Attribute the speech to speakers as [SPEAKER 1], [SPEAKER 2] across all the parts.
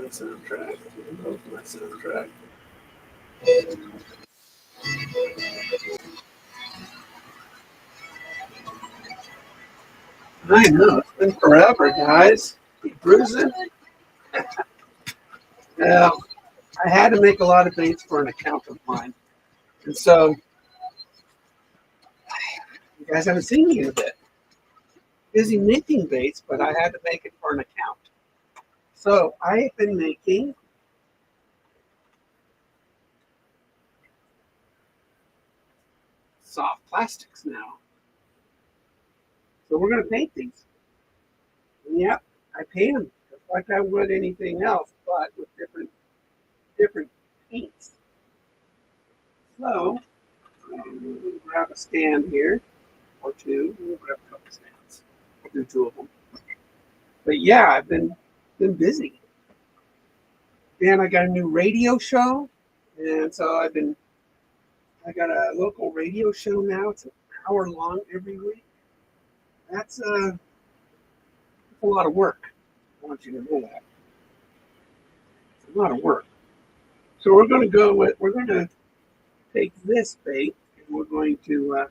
[SPEAKER 1] soundtrack. Love my soundtrack. I know, it's been forever, guys. Keep bruising. Yeah, I had to make a lot of baits for an account of mine. And so, you guys haven't seen me in a bit. Busy making baits, but I had to make it for an account. So, I've been making soft plastics now. So, we're going to paint these. And yep, I paint them just like I would anything else, but with different paints. So, we'll grab a stand here or two. We'll grab a couple stands. I'll do two of them. But yeah, I've been busy. And I got a new radio show, and so I got a local radio show now. It's an hour long every week. That's a lot of work. I want you to know that. It's a lot of work. So we're going to take this bait and we're going to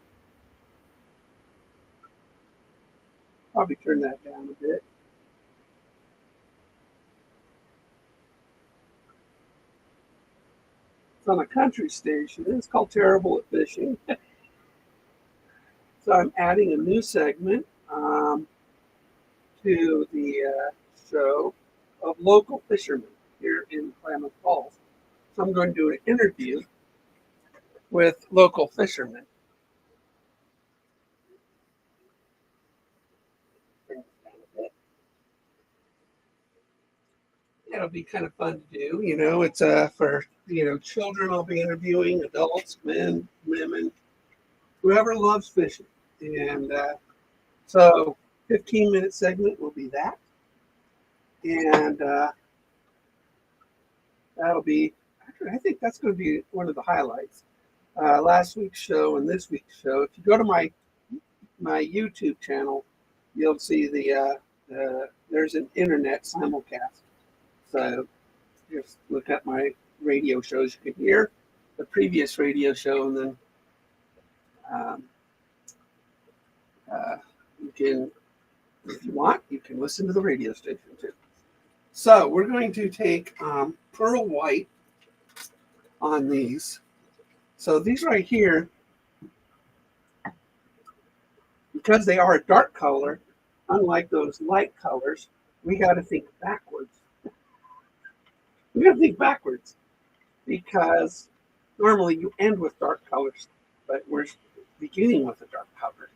[SPEAKER 1] probably turn that down a bit. It's on a country station. It's called Terrible at Fishing. So I'm adding a new segment to the show of local fishermen here in Klamath Falls. So I'm going to do an interview with local fishermen. It'll be kind of fun to do. You know, it's for children. I'll be interviewing adults, men, women, whoever loves fishing, and so 15-minute segment will be that, and that'll be. Actually, I think that's going to be one of the highlights. Last week's show and this week's show. If you go to my YouTube channel, you'll see there's an internet simulcast. So just look at my radio shows. You can hear the previous radio show, and then you can, if you want, you can listen to the radio station too. So we're going to take pearl white on these. So these right here, because they are a dark color, unlike those light colors, we got to think backwards. We got to think backwards because normally you end with dark colors, but we're beginning with a dark color.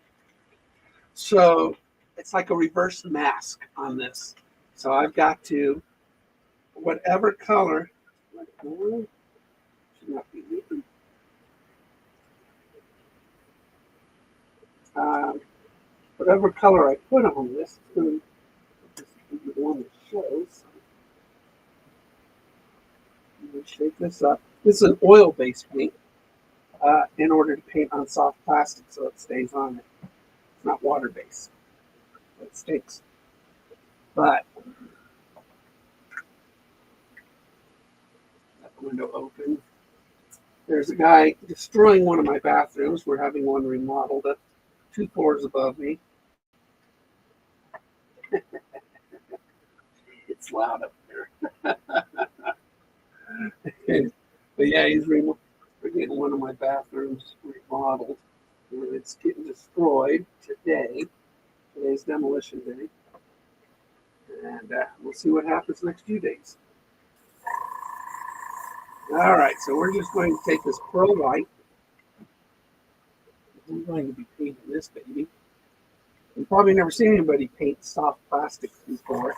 [SPEAKER 1] So it's like a reverse mask on this. So I've got to, whatever color, should not be leaving. Whatever color I put on this, it's going to be the one that shows. I'm going to shake this up. This is an oil-based paint in order to paint on soft plastic so it stays on it. It's not water-based. It stinks. But that window open. There's a guy destroying one of my bathrooms. We're having one remodeled up 2 floors above me. It's loud up there. But yeah, we're getting one of my bathrooms remodeled. And it's getting destroyed today. Today's demolition day. And we'll see what happens next few days. All right, so we're just going to take this pearl white. I'm going to be painting this baby. You've probably never seen anybody paint soft plastic before.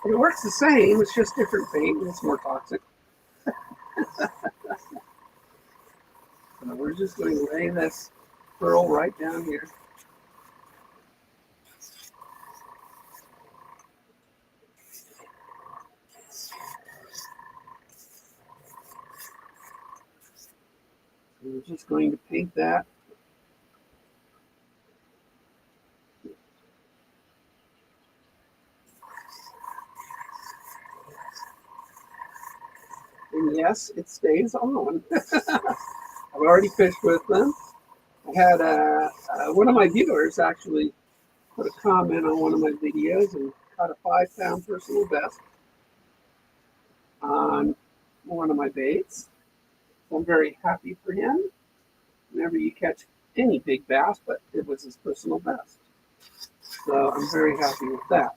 [SPEAKER 1] But it works the same, it's just different paint and it's more toxic. So we're just going to lay this pearl right down here. We're just going to paint that. yes, it stays on. I've already fished with them. I had one of my viewers actually put a comment on one of my videos and caught a 5-pound personal best on one of my baits. So I'm very happy for him. Whenever you catch any big bass, but it was his personal best. So I'm very happy with that.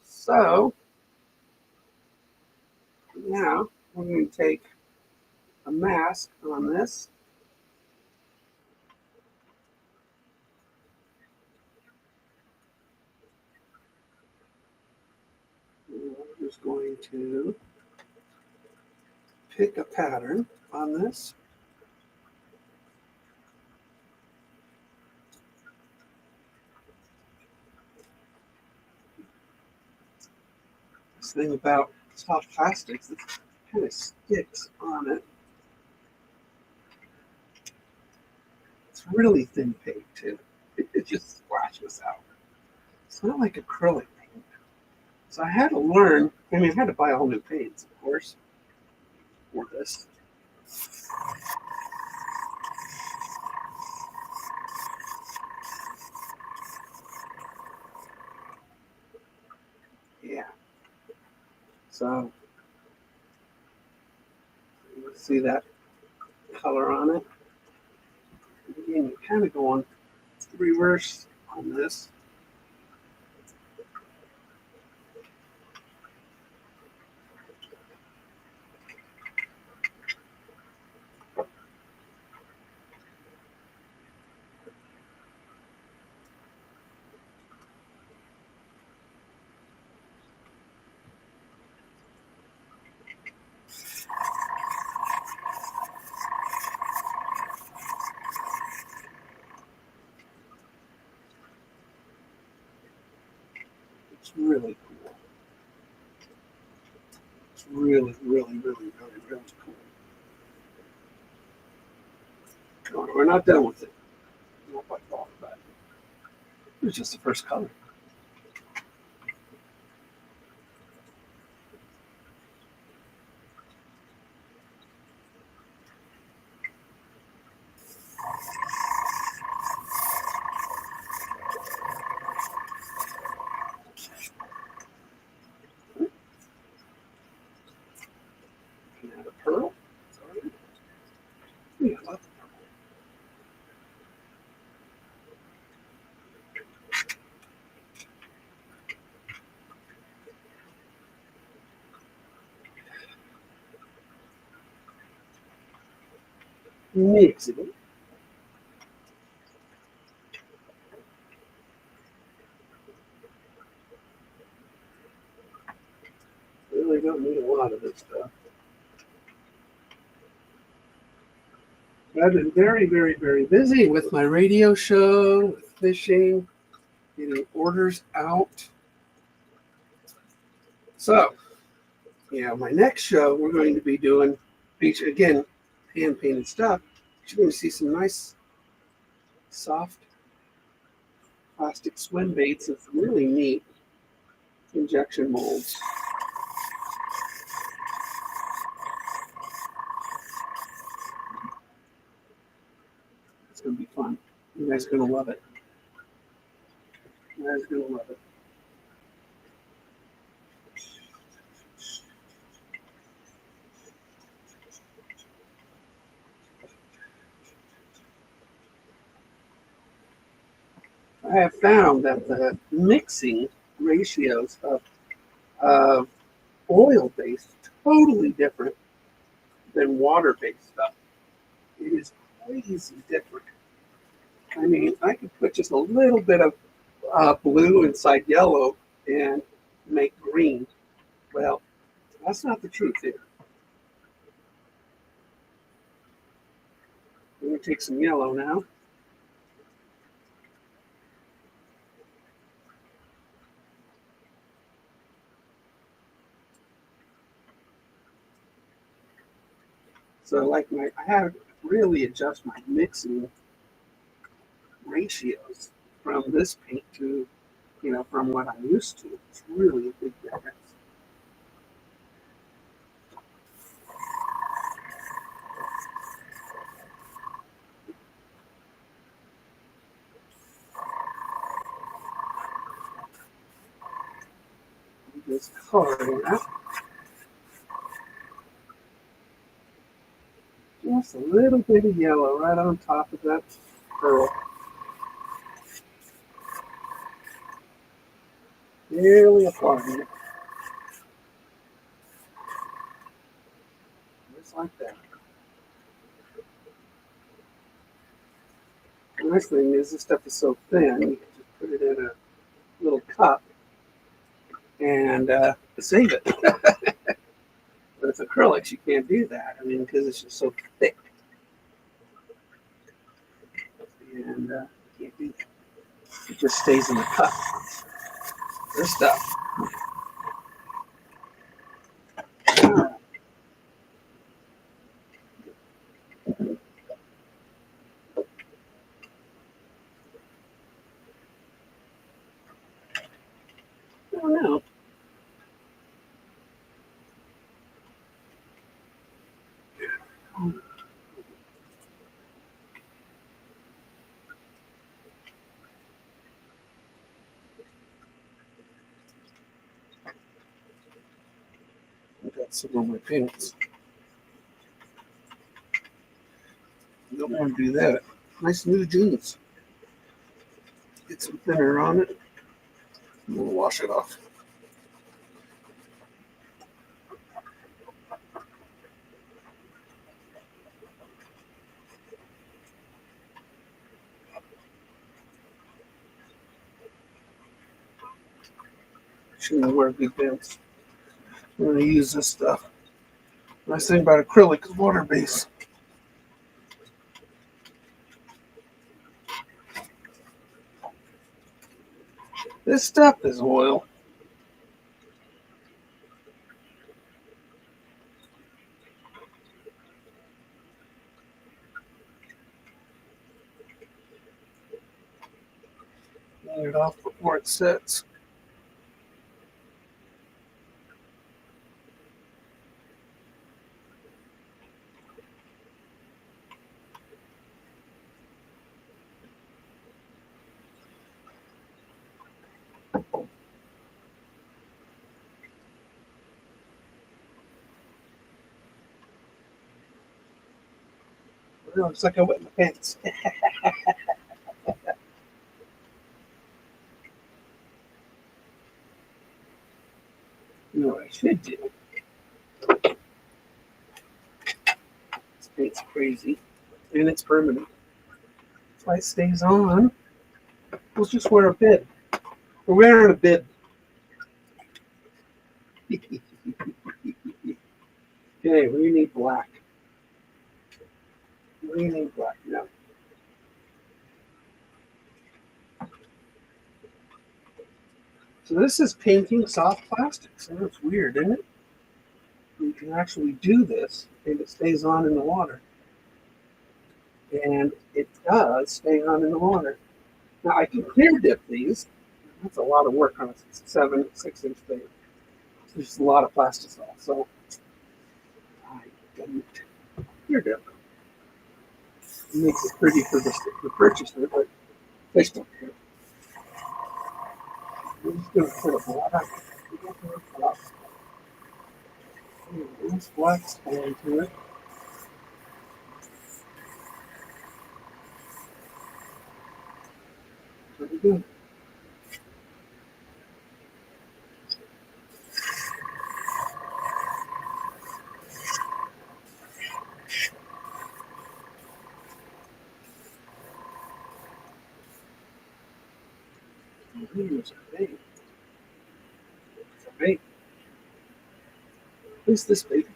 [SPEAKER 1] So now we're going to take a mask on this. And we're just going to pick a pattern on this. This thing about soft plastics, it kind of sticks on it. It's really thin paint too. It just splashes out. It's not like acrylic paint. So I had to learn, I had to buy all new paints, of course, for this. Yeah. So you see that color on it. Again, you kind of go on reverse on this. It's really cool. It's really, really, really, really, really cool. We're not done with it. Not by far, but it was just the first color. And add a pearl. Sorry. Yeah, I love the pearl. Mix it. Really don't need a lot of this stuff. I've been very, very, very busy with my radio show, with fishing, getting orders out. So, my next show we're going to be doing beach again, hand painted stuff. You're going to see some nice, soft plastic swim baits and some really neat injection molds. It's going to be fun. You guys are going to love it. You guys are going to love it. I have found that the mixing ratios of oil-based totally different than water-based stuff. It is crazy different. I could put just a little bit of blue inside yellow and make green. Well, that's not the truth here. I'm going to take some yellow now. So I have to really adjust my mixing ratios from this paint to, from what I'm used to. It's really a big difference. this color here. Just a little bit of yellow right on top of that pearl. Barely applying it. Just like that. The nice thing is this stuff is so thin, you can just put it in a little cup and save it. But with acrylics, you can't do that. I mean, because it's just so thick. And you can't do that. It just stays in the cup. This stuff. I don't know. I got some on my pants. You don't want to do that. Nice new jeans. Get some thinner on it. And we'll wash it off. Shouldn't wear big pants. I'm going to use this stuff. Nice thing about acrylic is water based. This stuff is oil. Get it off before it sets. It looks like I wet my pants. You know what I should do? This paint's crazy. And it's permanent. That's why it stays on. We'll just wear a bib. We're wearing a bib. Okay, we need black. We need black now. So this is painting soft plastics. And it's weird, isn't it? You can actually do this and it stays on in the water. And it does stay on in the water. Now I can clear dip these. That's a lot of work on a 6-inch thing. There's a lot of plastisol. So I don't clear dip. It makes it pretty for the purchaser, but they still care. We're just going to put a black. This black spray to it. Pretty good. Here's a bait. It's a bait. Who's this bait?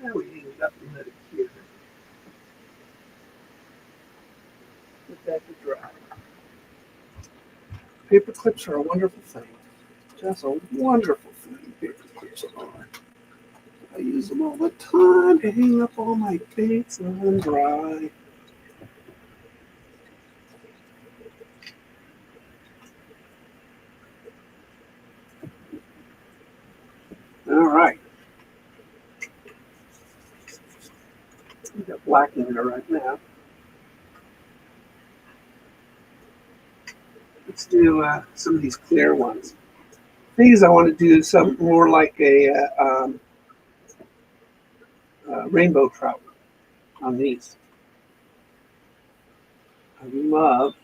[SPEAKER 1] Yeah, we hang it up and let it cure. Let that to dry. Paper clips are a wonderful thing. Just a wonderful thing. So I use them all the time to hang up all my paints on dry. All right. We got black in there right now. Let's do some of these clear ones. These I want to do something more like a rainbow trout on these. I love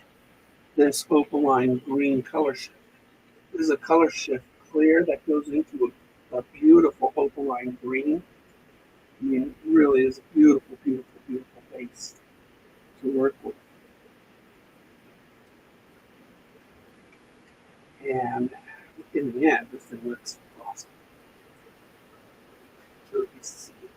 [SPEAKER 1] this opaline green color shift. This is a color shift clear that goes into a beautiful opaline green. I mean, it really is a beautiful, beautiful, beautiful base to work with. And in the end, this thing looks awesome. So you see it.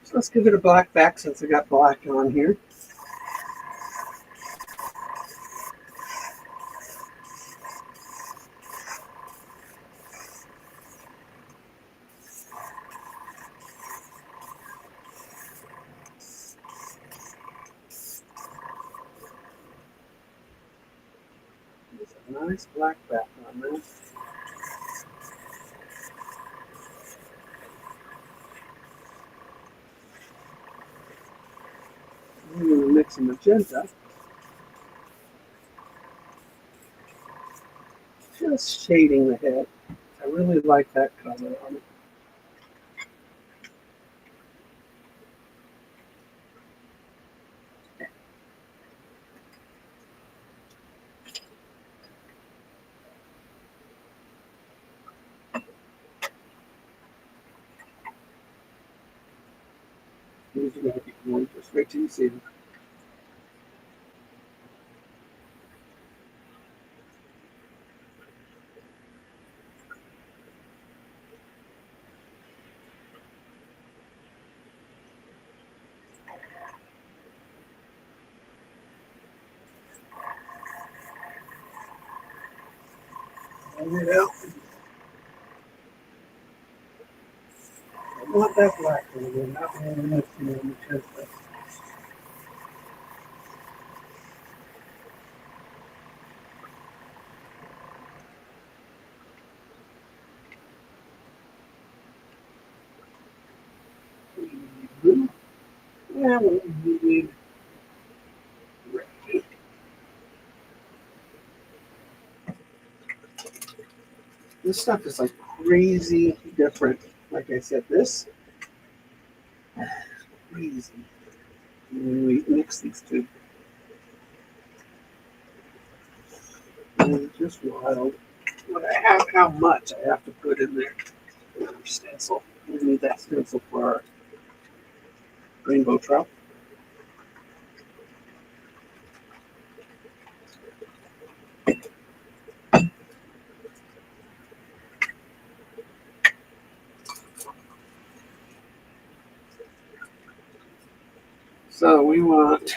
[SPEAKER 1] So let's give it a black back since I got black on here. There's a nice black back on there. I'm going to mix a magenta. Just shading the head. I really like that color on it. These are going to be gorgeous. Wait till you see them. Bring it out. I want that black one again, not really mixing the magenta. Yeah, we need red. This stuff is like crazy different. Like I said, this is crazy. When we mix these two, it's just wild. How much I have to put in there for stencil. We need that stencil for our rainbow trout. So we want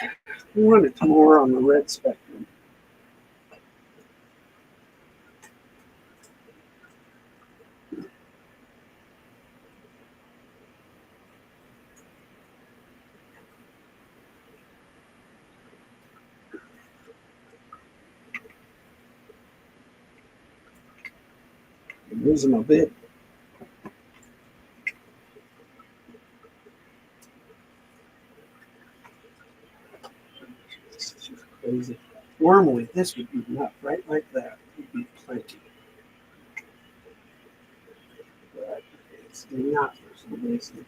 [SPEAKER 1] it more on the red spectrum. I'm losing my bit. This is just crazy. Normally this would be enough, right? Like that would be plenty. But it's not for some reason.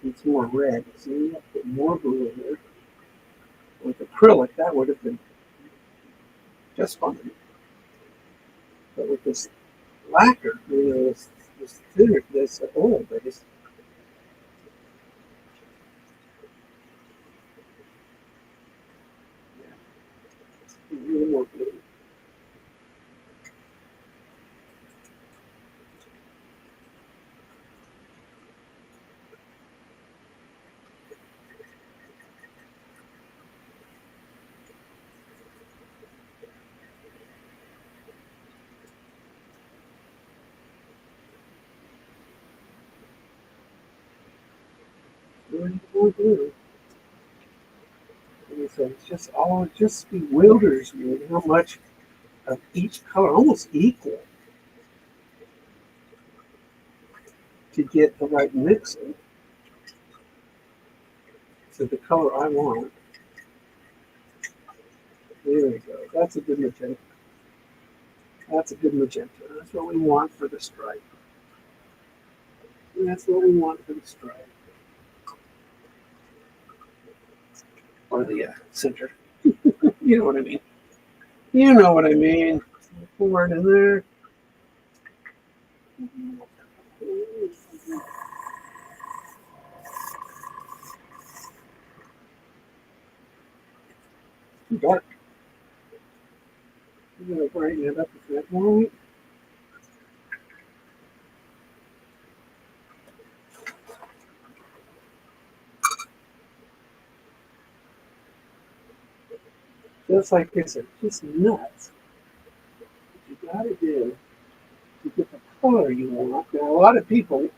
[SPEAKER 1] It's more red. So you have to put more blue in there. With acrylic, that would have been just fine. But with this lacquer, this thinner, this oil base, yeah, a little more blue. It's just all, it just bewilders me how much of each color, almost equal, to get the right mixing to the color I want. There we go. That's a good magenta. That's a good magenta. That's what we want for the stripe. And that's what we want for the stripe. Or the center. You know what I mean. You know what I mean. Pour it in there. Too dark. I'm going to brighten it up a bit more. Just like this, it's just nuts. What you gotta do to get the color you want. Now, a lot of people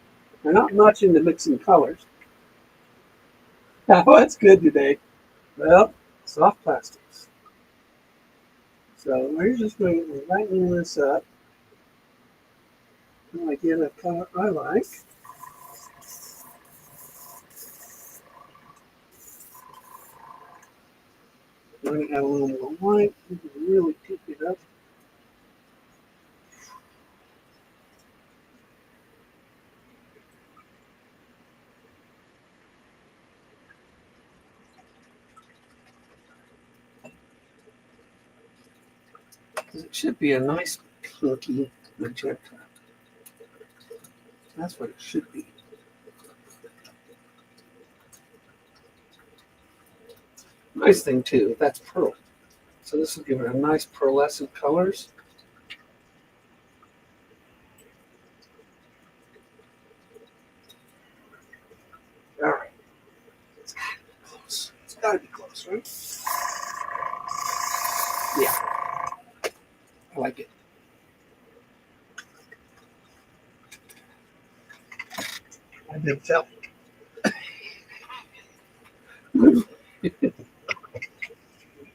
[SPEAKER 1] are not much into mixing colors. Oh, that's good today. Well, soft plastics. So we're just going to lighten this up. And I get a color I like. I'm going to add a little more white. You can really pick it up. It should be a nice pinky magenta. That's what it should be. Nice thing too, that's pearl. So this will give it a nice pearlescent colors. All right. It's gotta be close. It's gotta be close, right? Yeah. I like it. I did tell.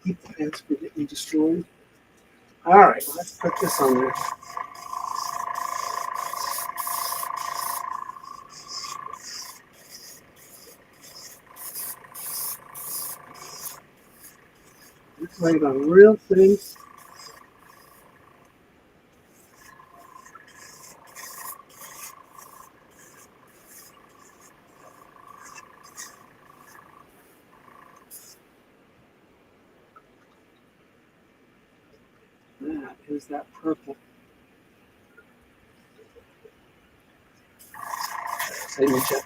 [SPEAKER 1] Keep the pants from getting destroyed. All right, let's put this on there. Let's lay it on real thin. That is that purple. Say magenta.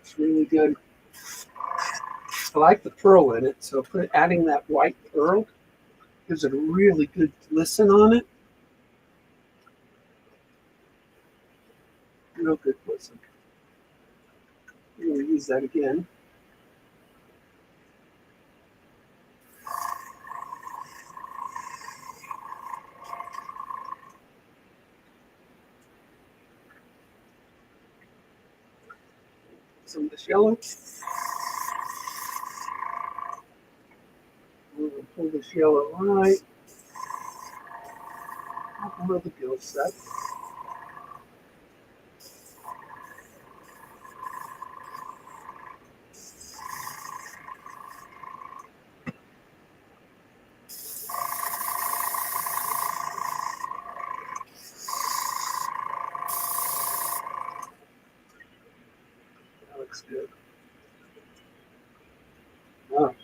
[SPEAKER 1] It's really good. I like the pearl in it, so adding that white pearl gives it a really good glisten on it. Real good glisten. I'm going to use that again. Some of this yellow. We're going to pull this yellow right up above the gill set. That looks good. Wow.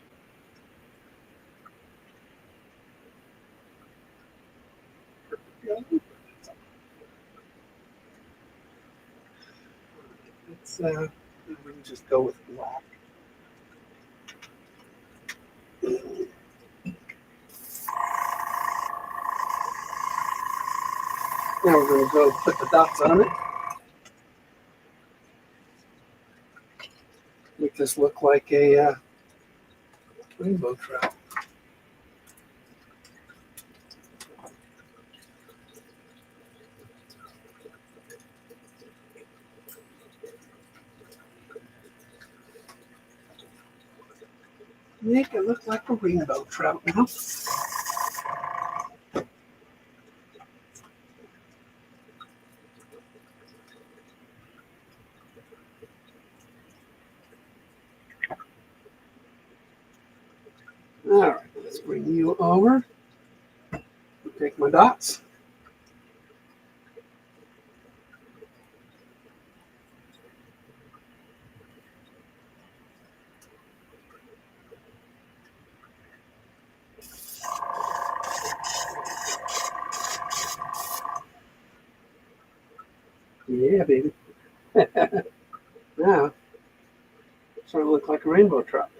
[SPEAKER 1] Let's just go with black. Now we're going to go put the dots on it. this look like a rainbow trout. Make it look like a rainbow trout now. All right, let's bring you over. Take my dots. Yeah, baby. Now, it's starting to look like a rainbow trout.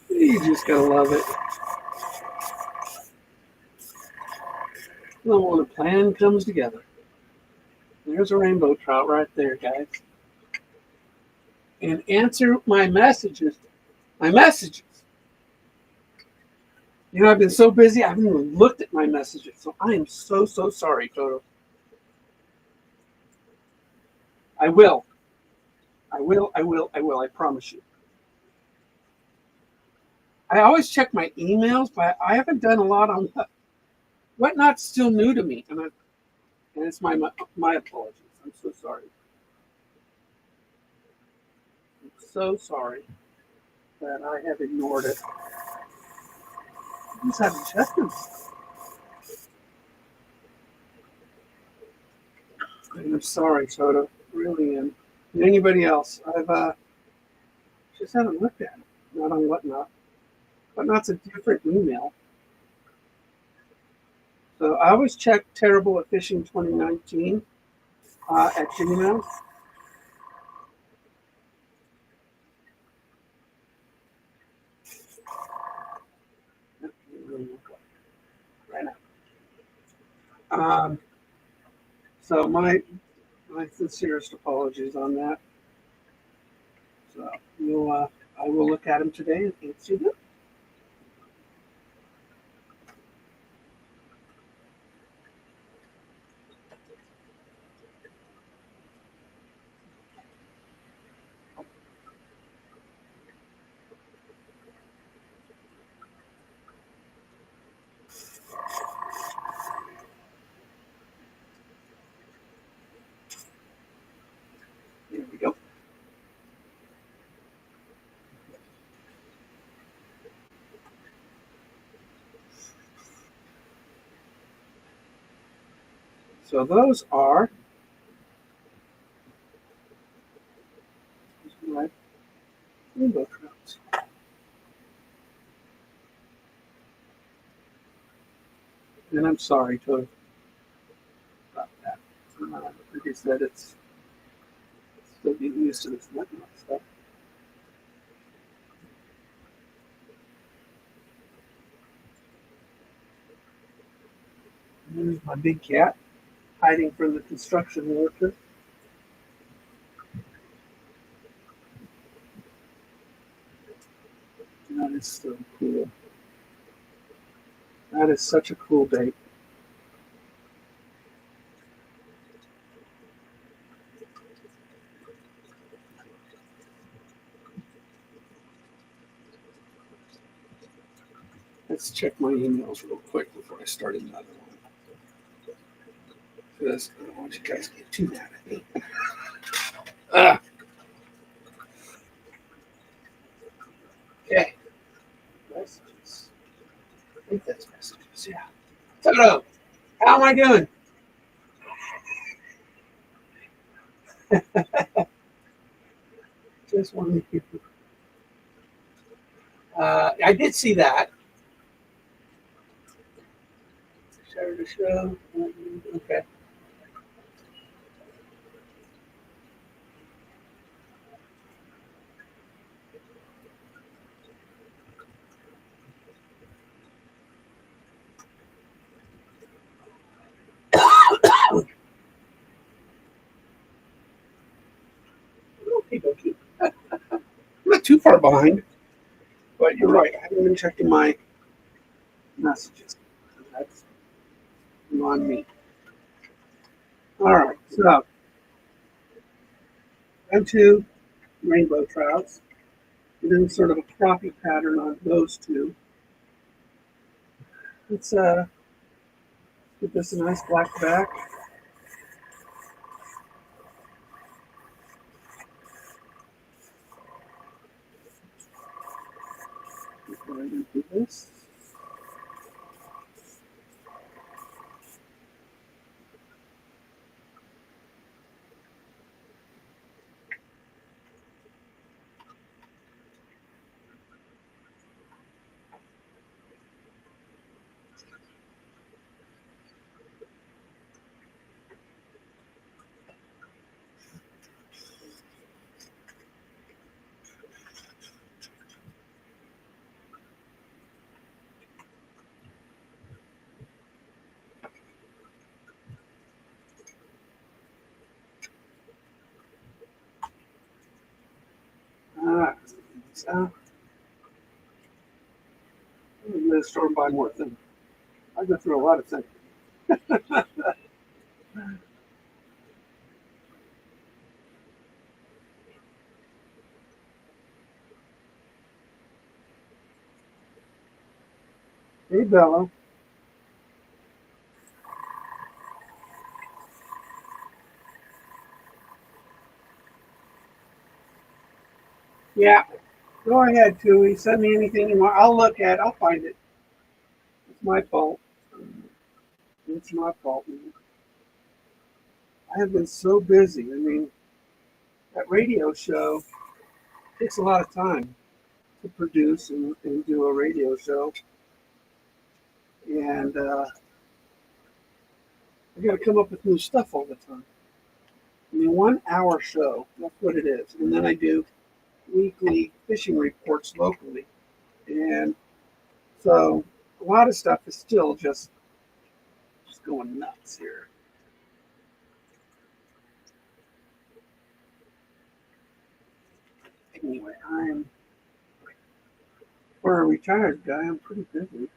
[SPEAKER 1] You just gotta love it. Well, when a plan comes together. There's a rainbow trout right there, guys. And answer my messages. My messages. You know, I've been so busy, I haven't even looked at my messages. So I am so sorry, Toto. I will. I promise you. I always check my emails, but I haven't done a lot on Whatnot's still new to me. And it's my apologies. I'm so sorry. I'm so sorry that I have ignored it. I just haven't checked them. I'm sorry, Toto. Really am. And anybody else? I've just haven't looked at it. Not on Whatnot. Whatnot's a different email. So I always check Terrible at Fishing 2019 at Gmail. Right now. So my sincerest apologies on that. So I will look at them today and answer them. There we go. So those are my rainbow trouts. And I'm sorry to about that. Like I said, it's still getting used to this Whatnot stuff. And there's my big cat hiding from the construction worker. That is so cool. That is such a cool bait. Let's check my emails real quick before I start another one. Because I don't want you guys to get too mad at me. Okay. Messages. I think that's messages, yeah. Toto, how am I doing? Just wanted to. I did see that. Share the show. Okay. Hey, Doki. I'm not too far behind, but you're right. I haven't been checking my messages. That's on me. All right, so and two rainbow trouts, and then sort of a crappie pattern on those two. Let's give this a nice black back. Go ahead and do this. Ah, so I'm going to store and buy more things. I go through a lot of things. Hey, Bella. Yeah, go ahead, Tui. Send me anything you want. I'll look at it. I'll find it. It's my fault. It's my fault. I have been so busy. I mean, that radio show takes a lot of time to produce and do a radio show. And I got to come up with new stuff all the time. I mean, 1 hour show, that's what it is. And then I do weekly fishing reports locally. And so a lot of stuff is still just going nuts here. Anyway, for a retired guy, I'm pretty busy.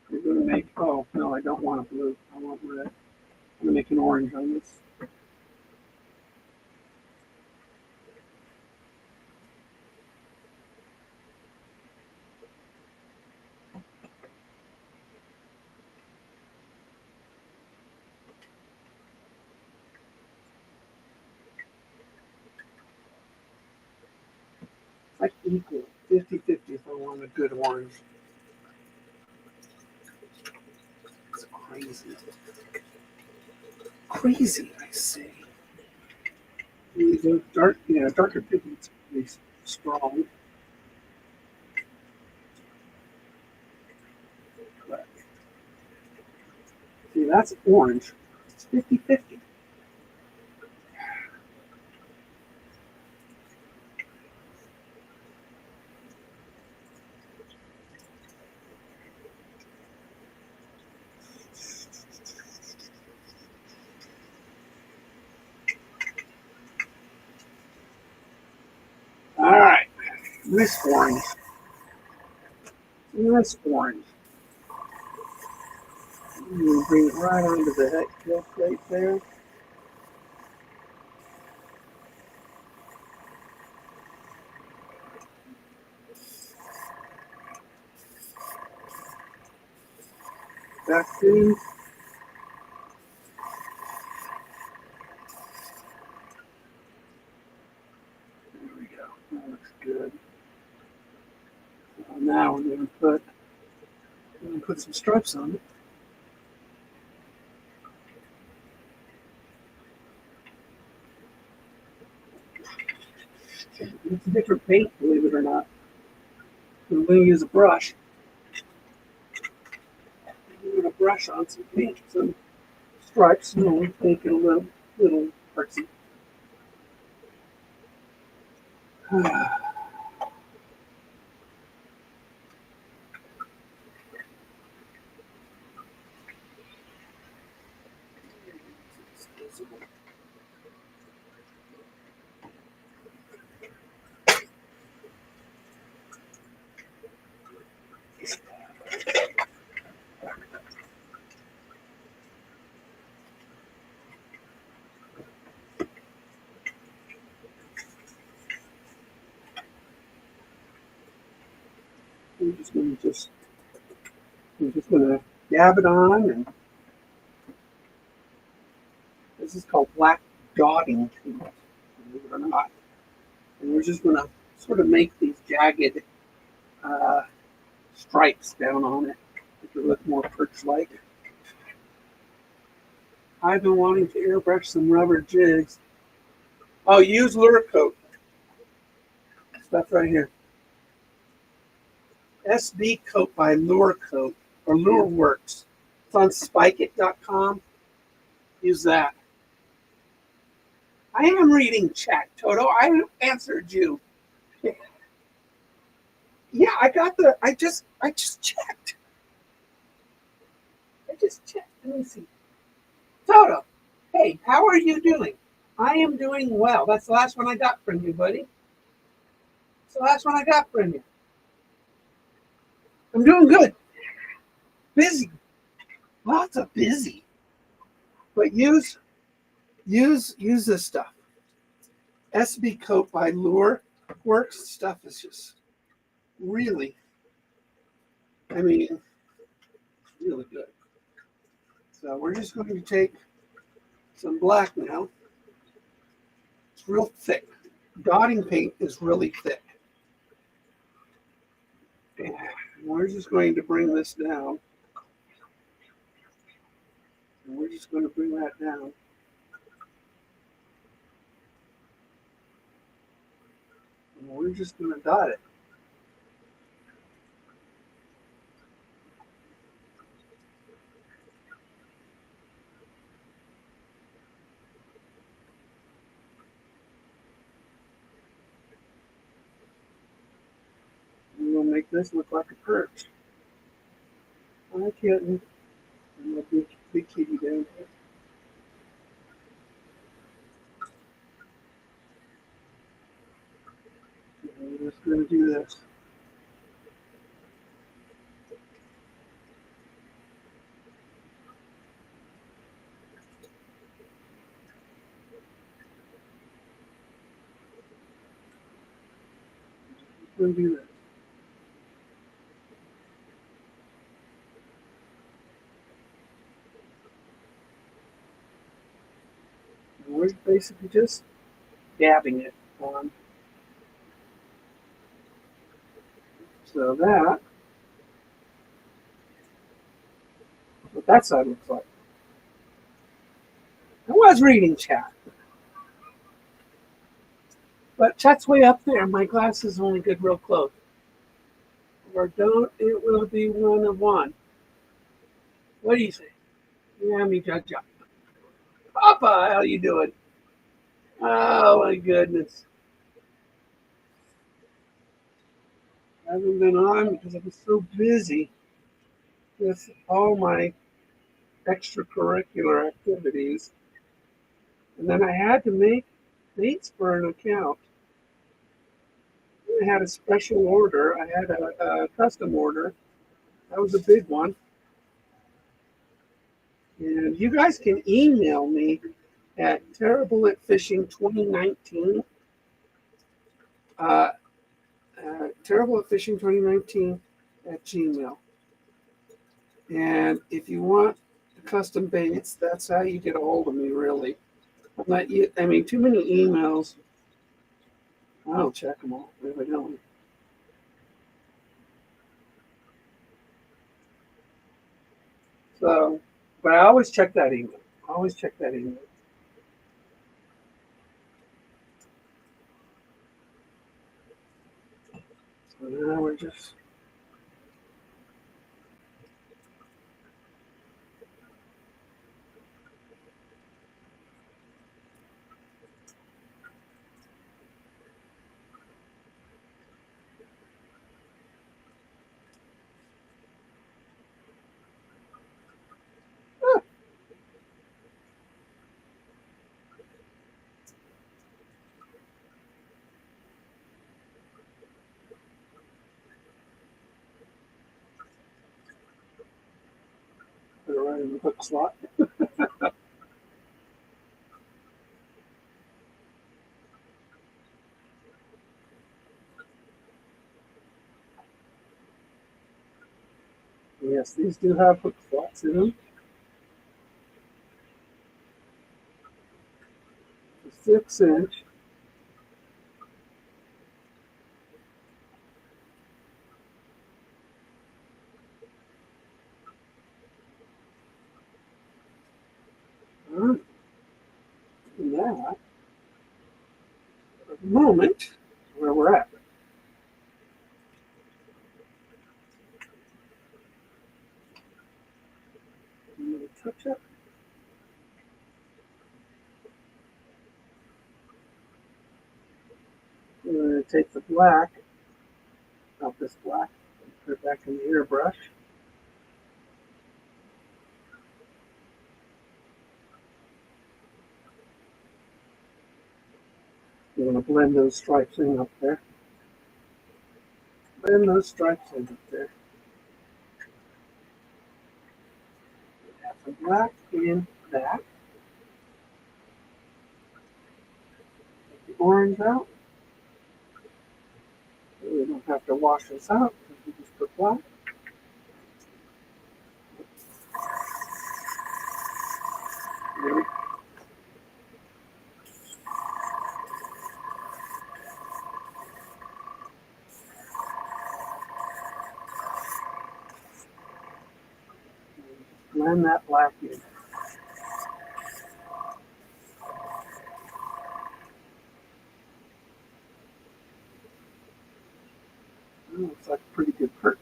[SPEAKER 1] We're going to make, oh, no, I don't want a blue. I want red. I'm going to make an orange on this. Like equal, 50-50 if I want a good orange. It's crazy. Crazy, I say. The dark, yeah, darker pigments pretty strong. But see, that's orange. It's 50-50. All right, this orange. This orange. You bring it right onto the head plate there. Back in. There we go. That looks good. Now we're going to put some stripes on it. It's a different paint, believe it or not. We're going to use a brush. We're going to brush on some paint, some stripes, and we'll make it a little artsy. possible. I'm just gonna dab it on, and this is called black dotting paint, believe it or not. And we're just gonna sort of make these jagged uh, stripes down on it to look more perch-like. I've been wanting to airbrush some rubber jigs. Oh, use Lure Coat. Stuff right here. SB Coat by Lure Coat or Lure Works. It's on spikeit.com. Use that. I am reading chat, Toto. I answered you. Yeah, I just checked. I just checked. Let me see. Toto, hey, how are you doing? I am doing well. That's the last one I got from you, buddy. It's the last one I got from you. I'm doing good. Busy. Lots of busy. But use this stuff. SB Coat by Lure Works. Stuff is just really, I mean, really good. So we're just going to take some black now. It's real thick. Dotting paint is really thick. And we're just going to bring this down. And we're just going to bring that down. And we're just going to dot it. We'll make this look like a perch. Hi, kitten. And a big kitty down here. And we're just going to do this. We're going to do this. And we're basically just dabbing it on. So that's what that side looks like. I was reading chat, but chat's way up there. My glasses only get real close. Or don't, it will be one of one. What do you say? Yeah, me judge up. Papa, how you doing? Oh my goodness. I haven't been on because I was so busy with all my extracurricular activities. And then I had to make dates for an account. I had a special order. I had a custom order. That was a big one. And you guys can email me at terribleatfishing2019. Terribleatfishing2019 at Gmail. And if you want custom baits, that's how you get a hold of me, really. I mean, too many emails. I don't check them all. Really don't. So, but I always check that email. I always check that email. So now we're just. in the hook slot. Yes, these do have hook slots in them. 6-inch. And that, at the moment, where we're at. Touch it. We're going to take the black, not this black, and put it back in the airbrush. You want to blend those stripes in up there. Blend those stripes in up there. Have some black in that. Take the orange out. We don't have to wash this out because we just put black. Blend that black in. Oh, looks like a pretty good perch.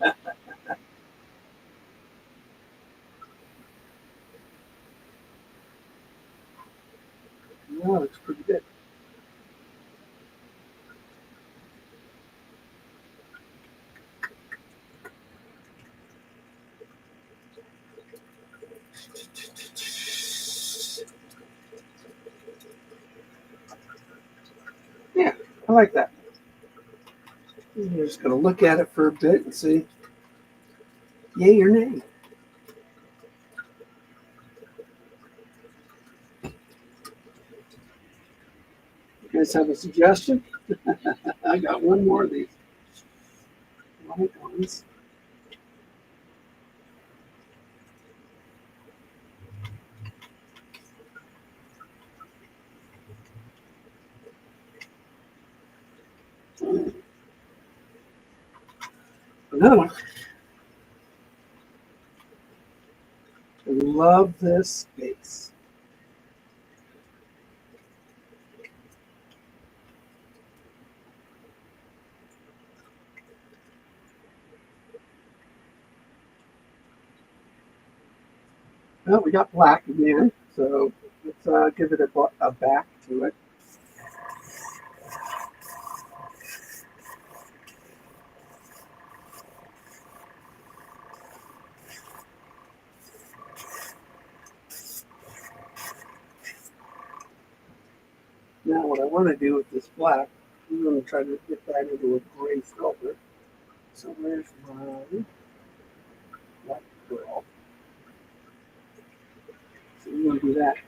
[SPEAKER 1] Yeah, looks pretty good. Yeah, I like that. You're just going to look at it for a bit and see yay or nay. You guys have a suggestion? I got one more of these white ones. Another one. I love this space. Well, we got black again, so let's give it a back to it. Now, what I want to do with this black, I'm going to try to get that into a gray filter. So where's my black girl? So we're going to do that.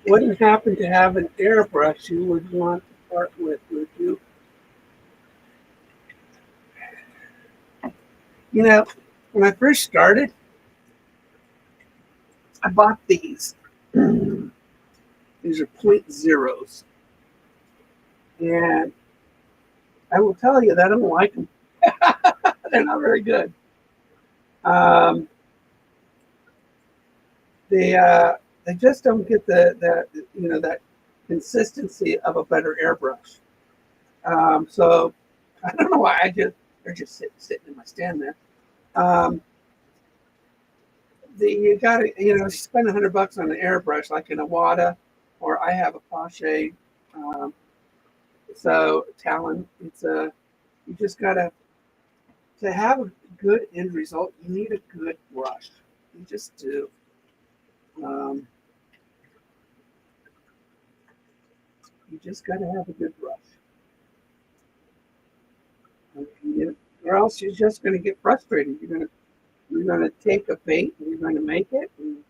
[SPEAKER 1] Wouldn't happen to have an airbrush you would want to part with, would you? You know, when I first started, I bought these. These are point zeros. And I will tell you that I don't like them. They're not very good. Um, they just don't get that consistency of a better airbrush. So I don't know why they're just sitting in my stand there. You got to spend $100 on an airbrush like an Iwata, or I have a Pache. So Talon, you just gotta to have a good end result. You need a good brush. You just do. You just gotta have a good brush. else you're just going to get frustrated. You're going to take a bait and you're going to make it, and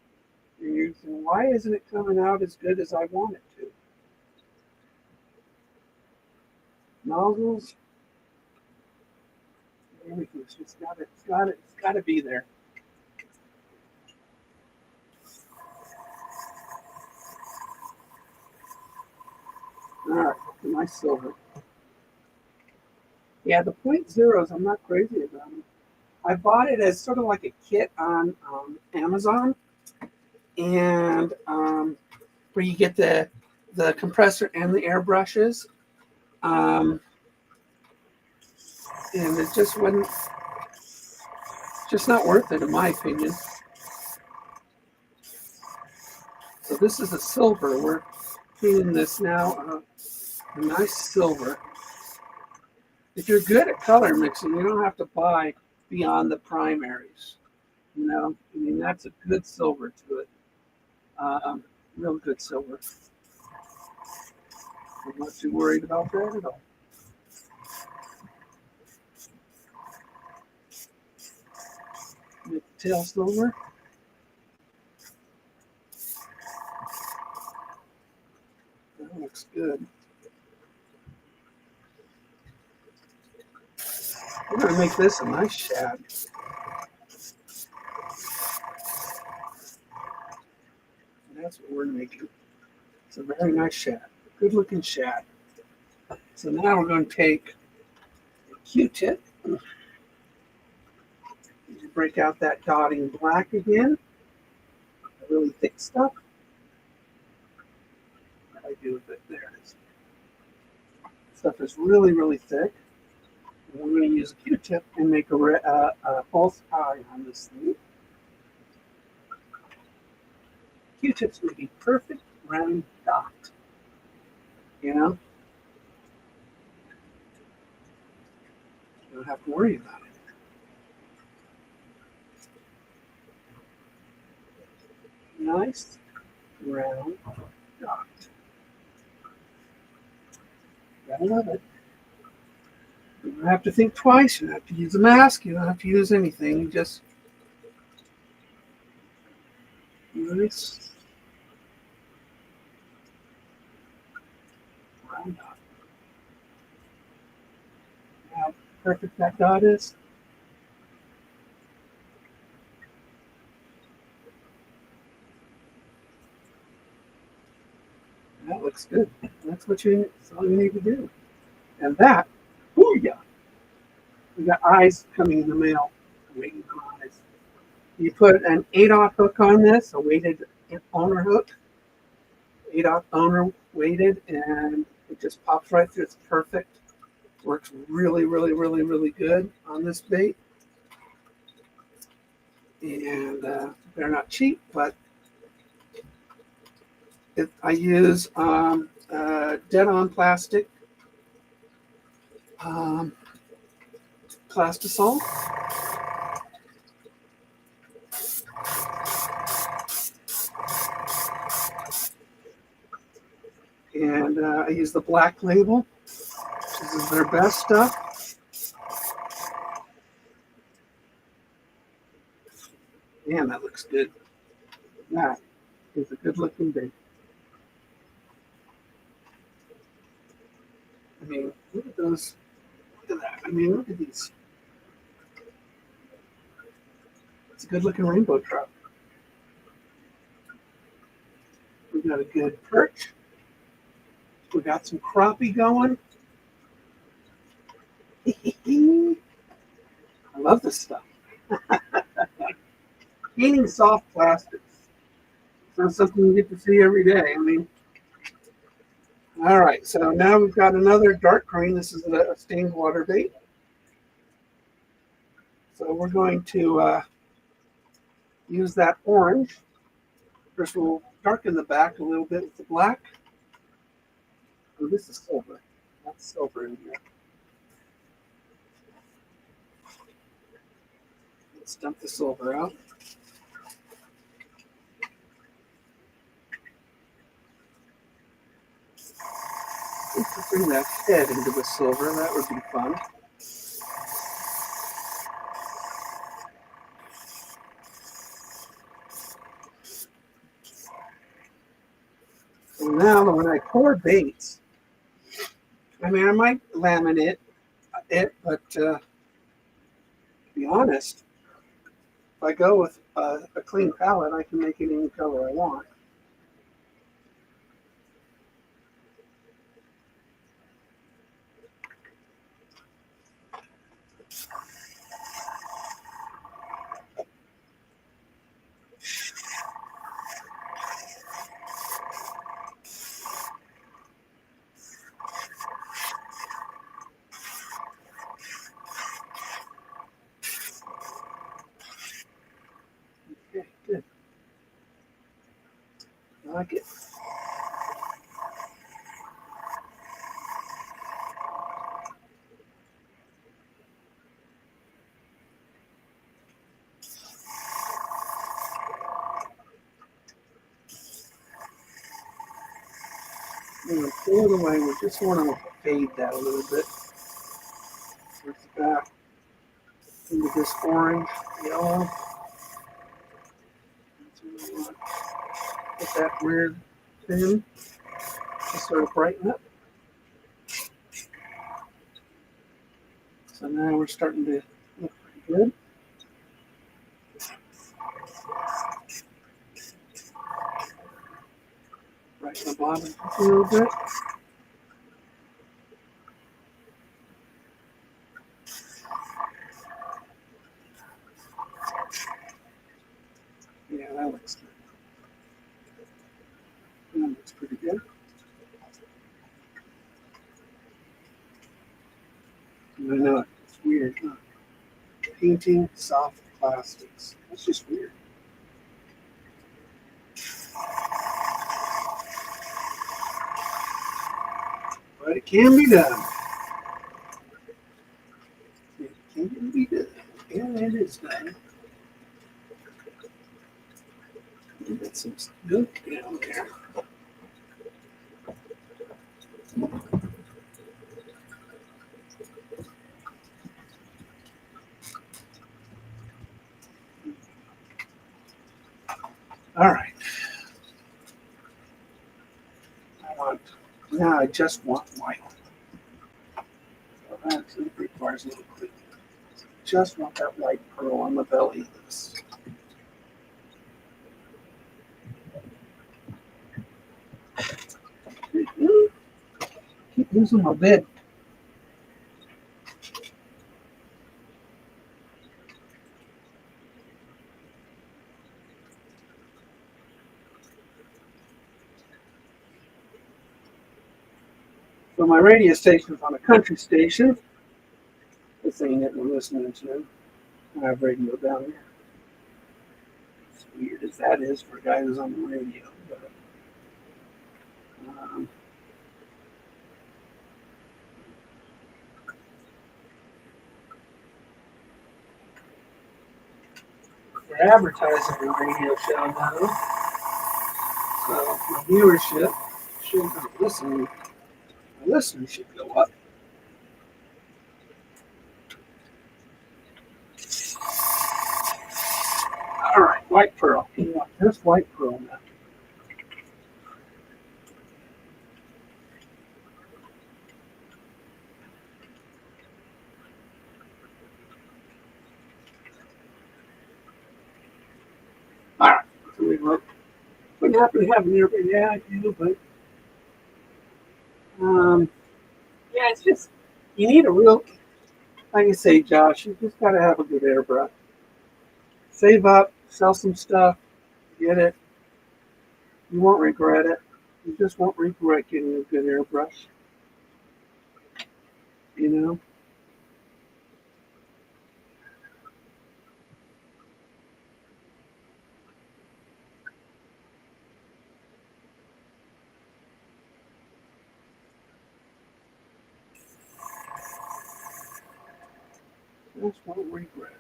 [SPEAKER 1] you're saying, why isn't it coming out as good as I want it to? Nozzles. There we go. It's got to be there. All right, nice silver. Yeah, the point zeros, I'm not crazy about them. I bought it as sort of like a kit on Amazon, and where you get the compressor and the airbrushes, and it just wasn't, just not worth it in my opinion. So this is a silver. We're cleaning this now, a nice silver. If you're good at color mixing, you don't have to buy beyond the primaries. You know, I mean, that's a good silver to it. Real good silver. I'm not too worried about that at all. Make the tail silver. That looks good. We're going to make this a nice shad. That's what we're making. It's a very nice shad. Good looking shad. So now we're going to take a Q-tip. Break out that dotting black again. The really thick stuff. What do I do with it? There it is. Stuff is really, really thick. And we're going to use a Q-tip and make a false eye on this thing. Q-tip's going to be perfect round dot. You know? You don't have to worry about it. Nice round dot. Gotta love it. You don't have to think twice. You don't have to use a mask. You don't have to use anything. You just nice round dot. How perfect that dot is. That looks good. That's all you need to do. And that, booyah! We got eyes coming in the mail. Waiting for eyes. You put an 8/0 hook on this, a weighted owner hook. 8/0 owner weighted, and it just pops right through. It's perfect. Works really, really, really, really good on this bait. And they're not cheap, but I use dead-on plastic plastisol. And I use the Black Label. This is their best stuff. Man, that looks good. That is a good looking bait. I mean, look at those. Look at that. I mean, look at these. It's a good looking rainbow trout. We got a good perch. We got some crappie going. I love this stuff. Painting soft plastics. It's not something you get to see every day. I mean, all right, so now we've got another dark green. This is a stained water bait. So we're going to use that orange. First we'll darken the back a little bit with the black. Oh, this is silver. That's silver in here. Let's dump the silver out. We could bring that head into the silver. That would be fun. now when I pour baits, I mean, I might laminate it, but to be honest, if I go with a clean palette, I can make it any color I want. Okay, good. I like it. I'm going to pull it away. We just want to fade that a little bit. Towards the back. Into this orange, yellow. That's what we want. Get that rear fin to sort of brighten up. So now we're starting to look pretty good. Brighten the bottom up a little bit. Yeah, that looks good. That looks pretty good. I know it's weird, huh? Painting soft plastics. That's just weird. But it can be done. It can be done. And it is done. Get some milk down there. All right. Now I just want white. So that requires a little cleaning. Just want that white pearl on the belly of this. Keep losing my bed. So my radio station is on a country station. This ain't it we're listening to. I have radio down there. As weird as that is for a guy who's on the radio. But, we're advertising a radio show now. So my viewership should not listen. My listeners should go up. All right, white pearl. You want this white pearl now. All right, so we look. Wouldn't happen to have an earbud, yeah, I do, but yeah, it's just you need a real, like you say, Josh. You just got to have a good airbrush. Save up, sell some stuff, get it. You won't regret it. You just won't regret getting a good airbrush. You know. Just won't regret.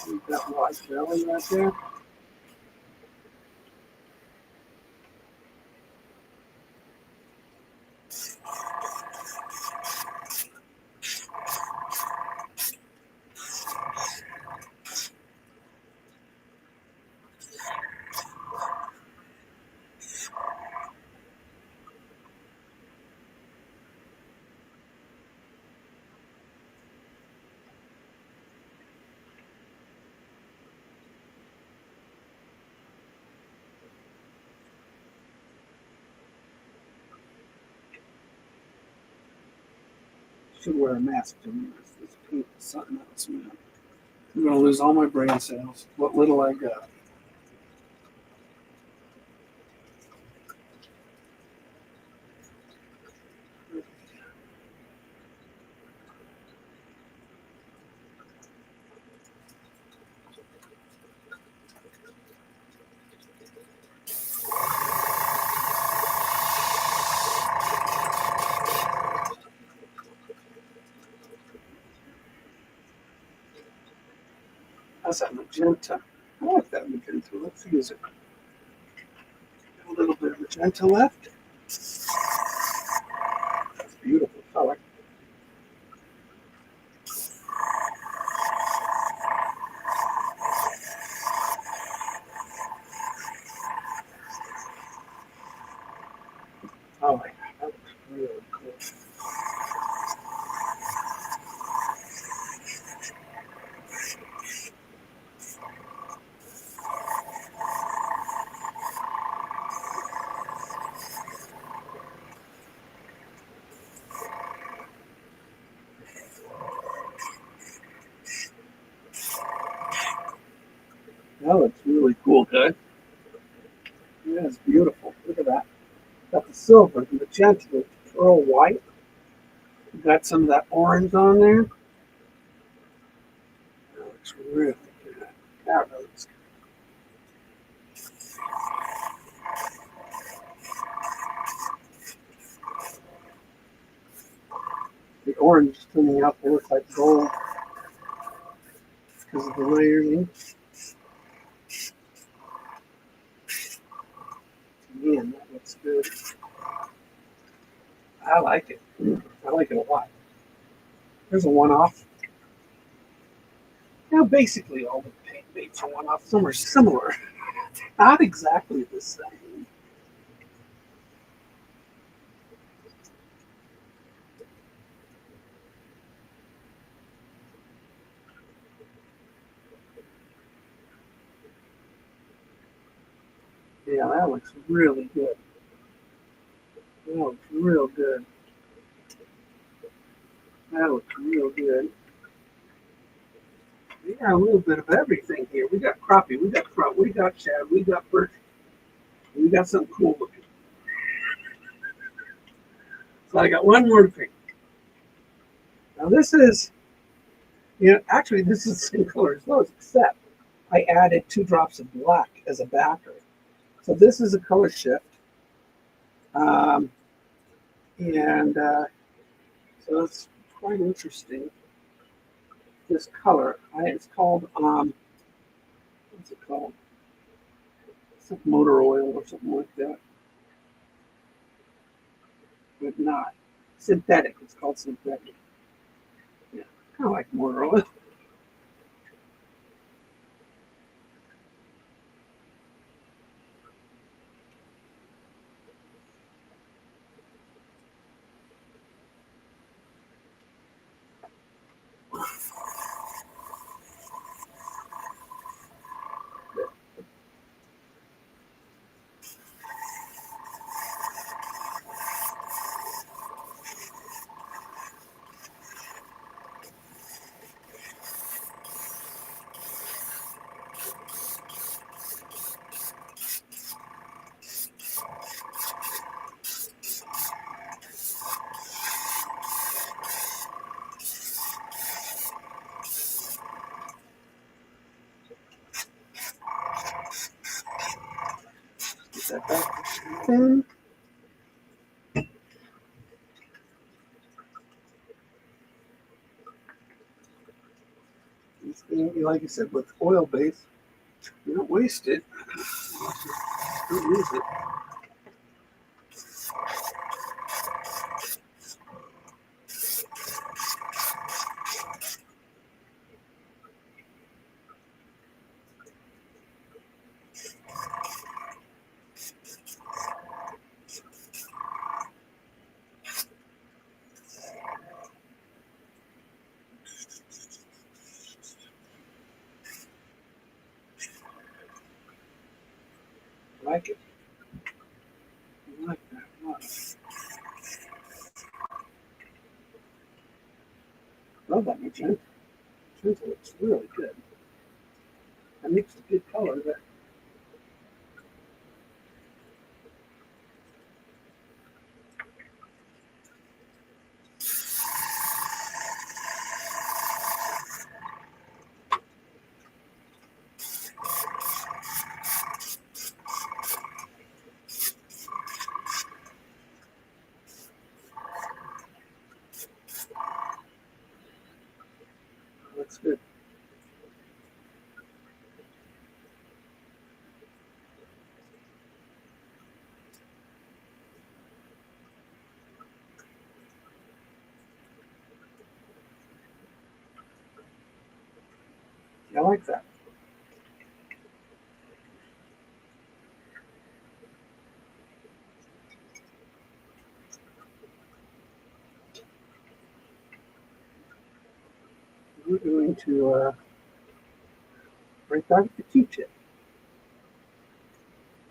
[SPEAKER 1] Leave that white belly right there. Should wear a mask to this paint is something else, man. I'm gonna lose all my brain cells. What little I got. That's that magenta. I like that magenta. Let's use it. A little bit of magenta left. That's beautiful color. Oh my god, that looks really cool. That looks really cool, guys. Yeah, it's beautiful. Look at that. Got the silver, the magenta, the pearl white. Got some of that orange on there. That looks really good. That really looks good. The orange is coming out to look like gold because of the layering. Man, that looks good. I like it. I like it a lot. There's a one-off. Now, basically, all the paint baits are one-off. Some are similar, not exactly the same. Yeah, that looks really good. That looks real good. That looks real good. We got a little bit of everything here. We got crappie, we got trout, we got shad, we got perch, we got something cool looking. So I got one more thing. Now this is, actually this is the same color as those, except I added 2 drops of black as a backer. So this is a color shift. Um, and so it's quite interesting. This color, it's called, what's it called? It's like motor oil or something like that. But not synthetic. It's called synthetic. Yeah, kind of like motor oil. Get that back in. Like I said, with oil base, you don't waste it. Don't use it. I like it. I like that a lot. love that magenta. Magenta looks really good. That makes a good color there. Looks good. I like that. We're going to break out the Q-tip.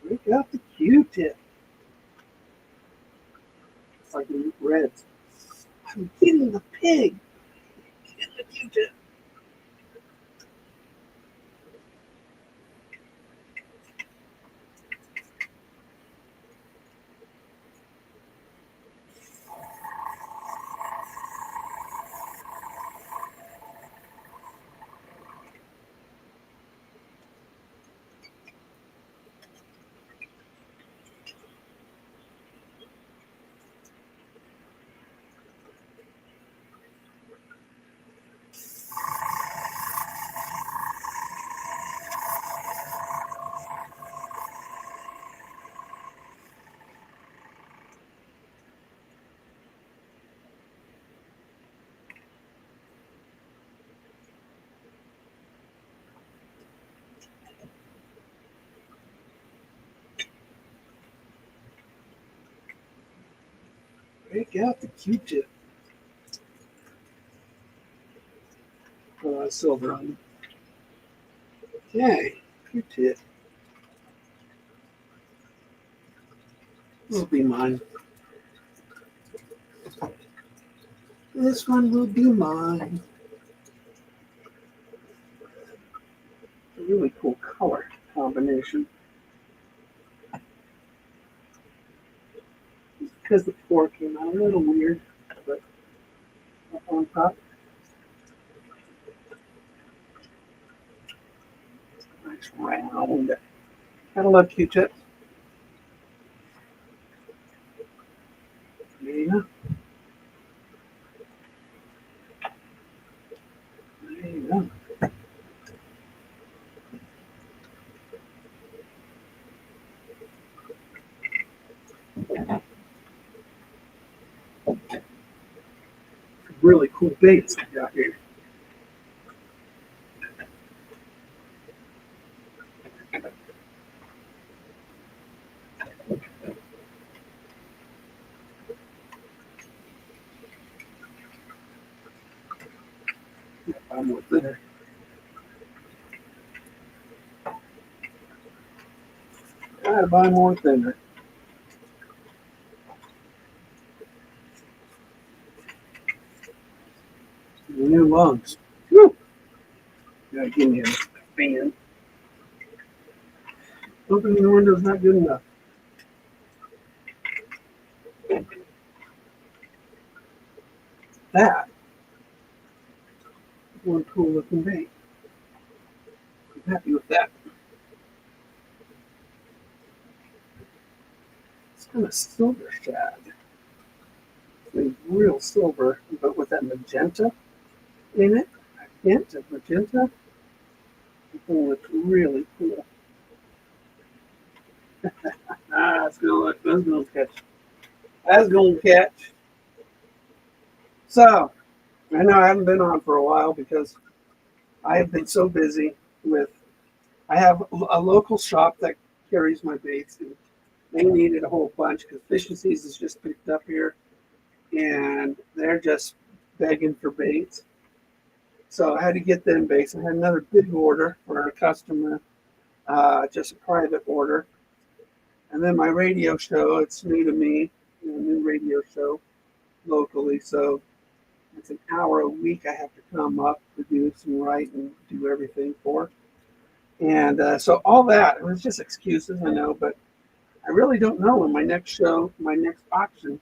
[SPEAKER 1] Break out the Q-tip. It's like the reds. I'm getting the pig. Getting the Q-tip. Break out the Q-tip. Silver on them. Okay, Q-tip. This will be mine. This one will be mine. A really cool color combination. Because the pour came out a little weird, but up on top. Nice round. Gotta love Q-tips. There you go. There you go. Really cool baits I got here. Buy more thinner. Gotta buy more thinner. New lungs. Woo! Gotta give me a fan. Opening the window's not good enough. That is one cool looking bait. I'm happy with that. It's kind of silver shad. It's real silver, but with that magenta in it. A hint of magenta. It looks really cool. That's gonna look. That's gonna catch. That's gonna catch. So, I know I haven't been on for a while because I have been so busy with. I have a local shop that carries my baits, and they needed a whole bunch because fishing season's just picked up here, and they're just begging for baits. So I had to get them baits. I had another big order for a customer, just a private order. And then my radio show, it's new to me, a new radio show locally. So It's an hour a week I have to come up, produce and write and do everything for. And so all that, it was just excuses, I know, but I really don't know when my next show, my next auction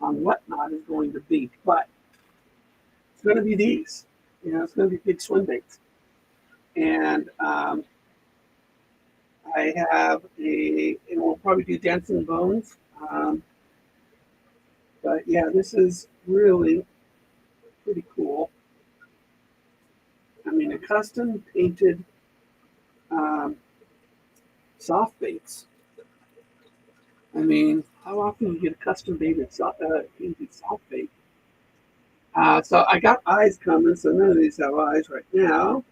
[SPEAKER 1] on Whatnot is going to be. But it's going to be these. It's going to be big swim baits. And I have we'll probably do Dancing Bones. But yeah, this is really pretty cool. I mean, a custom painted soft baits. I mean, how often do you get a custom painted soft bait? So I got eyes coming, so none of these have eyes right now.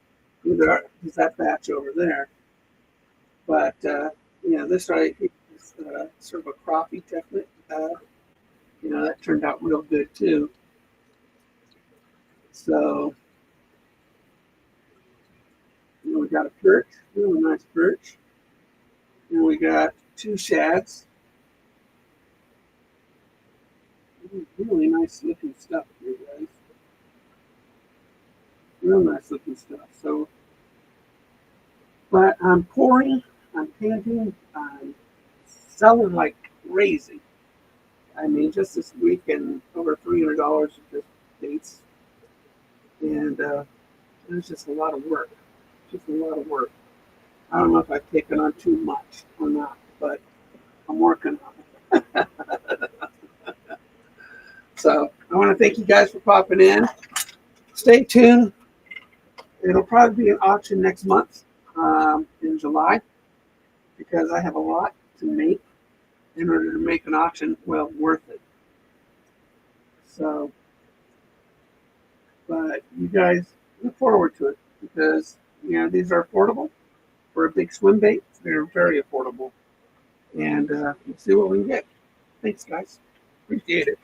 [SPEAKER 1] There's that batch over there. But, this right here is sort of a crappie technique. That turned out real good too. So, we got a perch, really nice perch. And we got 2 shads. Really nice looking stuff here, guys. Real nice looking stuff. So, but I'm pouring, I'm painting, I'm selling like crazy. I mean, just this weekend, over $300 of just baits. And it was just a lot of work. Just a lot of work. I don't know if I've taken on too much or not, but I'm working on it. So I want to thank you guys for popping in. Stay tuned. It'll probably be an auction next month in July because I have a lot to make in order to make an auction worth it. So, but you guys look forward to it because these are affordable for a big swim bait. They're very affordable, and we'll see what we can get. Thanks, guys. Appreciate it.